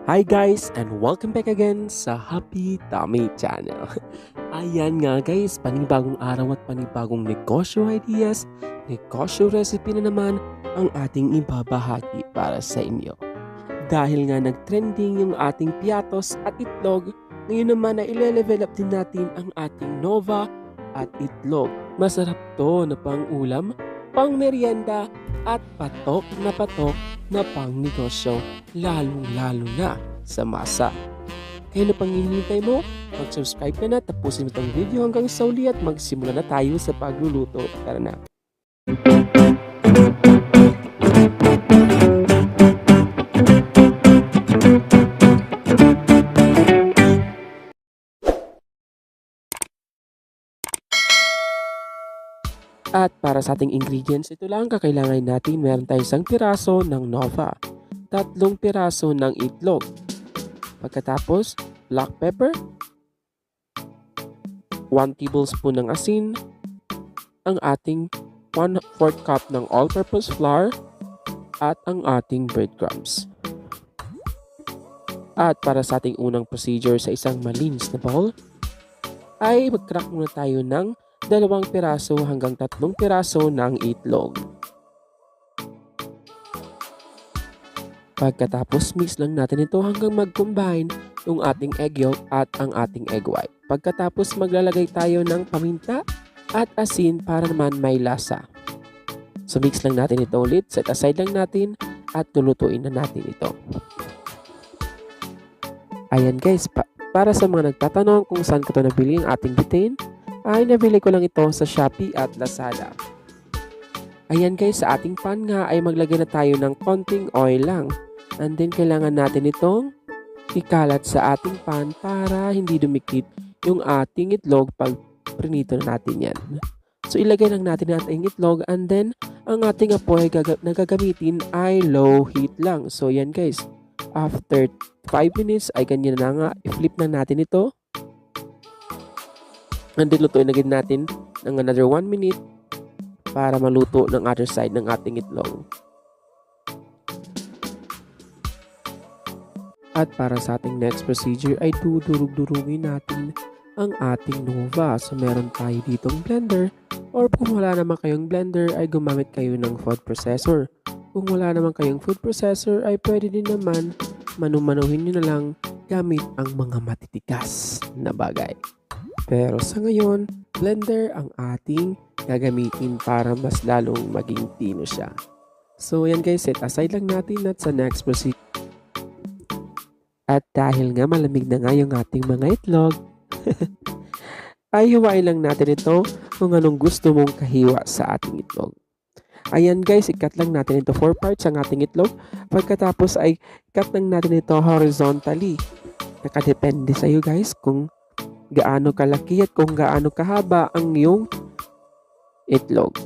Hi guys and welcome back again sa Happy Tummy Channel. Ayan nga guys, panibagong araw at panibagong negosyo ideas, negosyo recipe na naman ang ating ibabahagi para sa inyo. Dahil nga nag-trending yung ating piatos at itlog, ngayon naman na ile-level up din natin ang ating Nova at itlog. Masarap to na pang ulam, pang merienda at patok na pang negosyo, lalong-lalo na sa masa. Kaya na pang hinihintay mo? Mag-subscribe ka na, tapusin mo itong video hanggang sa uli at magsimula na tayo sa pagluluto. Tara na! At para sa ating ingredients, ito lang kakailangan natin. Meron tayong 1 piraso ng Nova, 3 piraso ng itlog, pagkatapos black pepper, 1 tablespoon ng asin, ang ating 1/4 cup ng all-purpose flour, at ang ating breadcrumbs. At para sa ating unang procedure sa isang malinis na bowl, ay mag-crack muna tayo ng 2 piraso hanggang 3 piraso ng itlog. Pagkatapos mix lang natin ito hanggang mag-combine yung ating egg yolk at ang ating egg white. Pagkatapos maglalagay tayo ng paminta at asin para naman may lasa. So mix lang natin ito ulit, set aside lang natin at lulutuin na natin ito. Ayan guys, para sa mga nagtatanong kung saan ko ito nabili ang ating butane, ay nabili ko lang ito sa Shopee at Lazada. Ayan guys, sa ating pan nga ay maglagay na tayo ng konting oil lang. And then kailangan natin itong ikalat sa ating pan para hindi dumikit yung ating itlog pag prinito na natin yan. So ilagay lang natin ang ating itlog and then ang ating apoy na gagamitin ay low heat lang. So yan guys, after 5 minutes ay ganyan na nga, i-flip na natin ito. And then lutuin na natin ng another 1 minute para maluto ng other side ng ating itlog. At para sa ating next procedure ay dudurug-durugin natin ang ating Nova. So meron tayo ditong blender, or kung wala naman kayong blender ay gumamit kayo ng food processor. Kung wala naman kayong food processor ay pwede din naman manumanuhin nyo na lang gamit ang mga matitigas na bagay. Pero sa ngayon, blender ang ating gagamitin para mas lalong maging tino siya. So yan guys, set aside lang natin at sa next procedure. At dahil nga malamig na nga yung ating mga itlog, ay hiwain lang natin ito kung anong gusto mong kahiwa sa ating itlog. Ayan guys, i-cut lang natin ito 4 parts ang ating itlog. Pagkatapos ay cut lang natin ito horizontally. Nakadepende sa iyo guys kung gaano kalaki at kung gaano kahaba ang iyong itlog.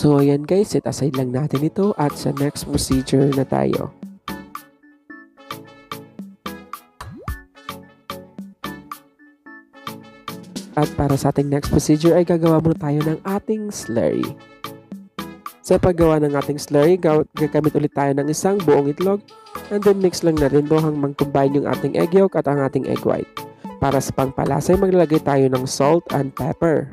So ayan guys, set aside lang natin ito at sa next procedure na tayo. At para sa ating next procedure ay gagawa muna tayo ng ating slurry. Sa paggawa ng ating slurry, gagamit ulit tayo ng isang buong itlog and then mix lang natin ito hanggang mag-combine yung ating egg yolk at ang ating egg white. Para sa pangpalasa ay maglalagay tayo ng salt and pepper.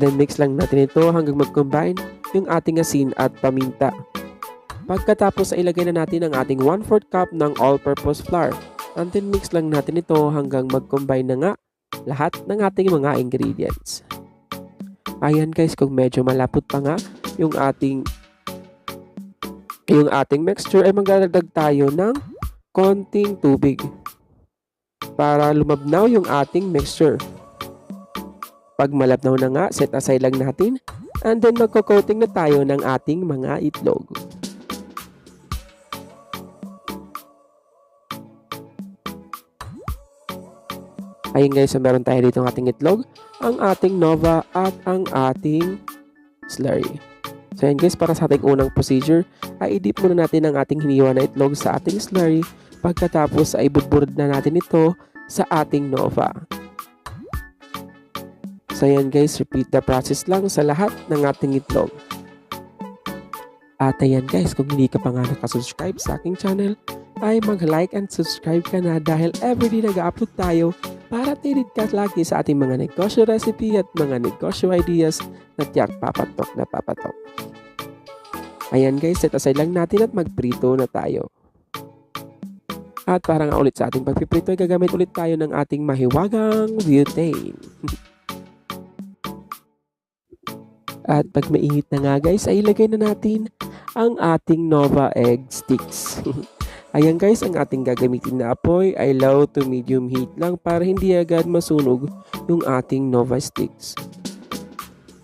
Then mix lang natin ito hanggang mag-combine yung ating asin at paminta. Pagkatapos ay ilagay na natin ang ating 1/4 cup ng all-purpose flour. And then mix lang natin ito hanggang mag-combine na nga lahat ng ating mga ingredients. Ayan guys, kung medyo malapot pa nga yung ating mixture ay magdadagdag tayo ng konting tubig para lumabnaw yung ating mixture. Pag malabnaw na nga, set aside lang natin and then magko-coating na tayo ng ating mga itlog. Ayun guys, so meron tayo dito ang ating itlog, ang ating Nova at ang ating slurry. So ayun guys, para sa ating unang procedure ay i-dip muna natin ang ating hiniwa na itlog sa ating slurry. Pagkatapos ay budburd na natin ito sa ating Nova. So ayan guys, repeat the process lang sa lahat ng ating itlog. At ayan guys, kung hindi ka pa nga nakasubscribe sa aking channel, ay mag-like and subscribe ka na dahil everyday nag-upload tayo para tirid ka lagi sa ating mga negosyo recipe at mga negosyo ideas na tiyak papatok na papatok. Ayan guys, set aside lang natin at magprito na tayo. At para nga ulit sa ating pagpiprito ay gagamit ulit tayo ng ating mahiwagang butane. At pag mainit na nga guys ay ilagay na natin ang ating Nova egg sticks. Ayan guys, ang ating gagamitin na apoy ay low to medium heat lang para hindi agad masunog yung ating Nova sticks.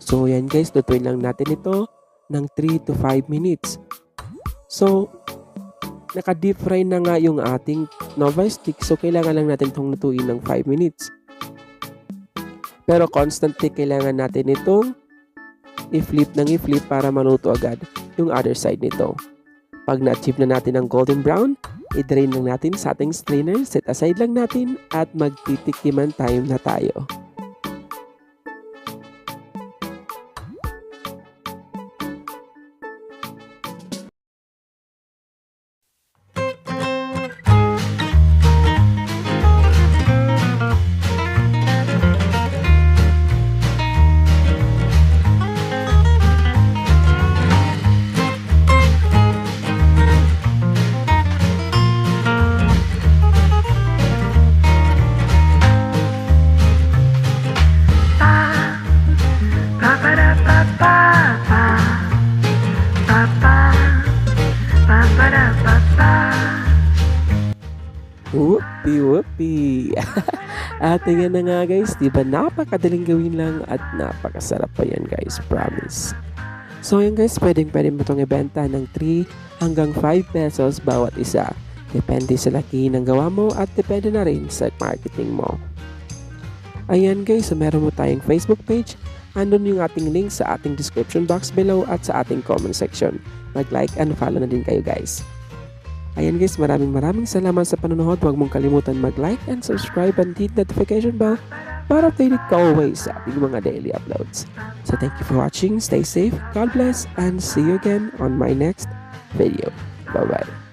So ayan guys, lutuin lang natin ito ng 3 to 5 minutes. So naka-deep fry na nga yung ating Nova sticks, so kailangan lang natin itong lutuin ng 5 minutes. Pero constantly kailangan natin itong i-flip ng i-flip para maluto agad yung other side nito. Pag na-achieve na natin ang golden brown, i-drain lang natin sa ating strainer, set aside lang natin at magtitikiman time na tayo. Whoopie! At ayan na nga guys, diba napakadaling gawin lang at napakasarap pa yan guys, promise. So ayan guys, pwede mo itong ibenta ng 3 hanggang 5 pesos bawat isa. Depende sa laki ng gawa mo at depende na rin sa marketing mo. Ayan guys, so meron mo tayong Facebook page. Andun yung ating link sa ating description box below at sa ating comment section. Mag-like and follow na din kayo guys. Ayan guys, maraming salamat sa panonood. Huwag mong kalimutan mag-like and subscribe and hit notification bell para updated ka always sa ating mga daily uploads. So thank you for watching, stay safe, God bless, and see you again on my next video. Bye-bye.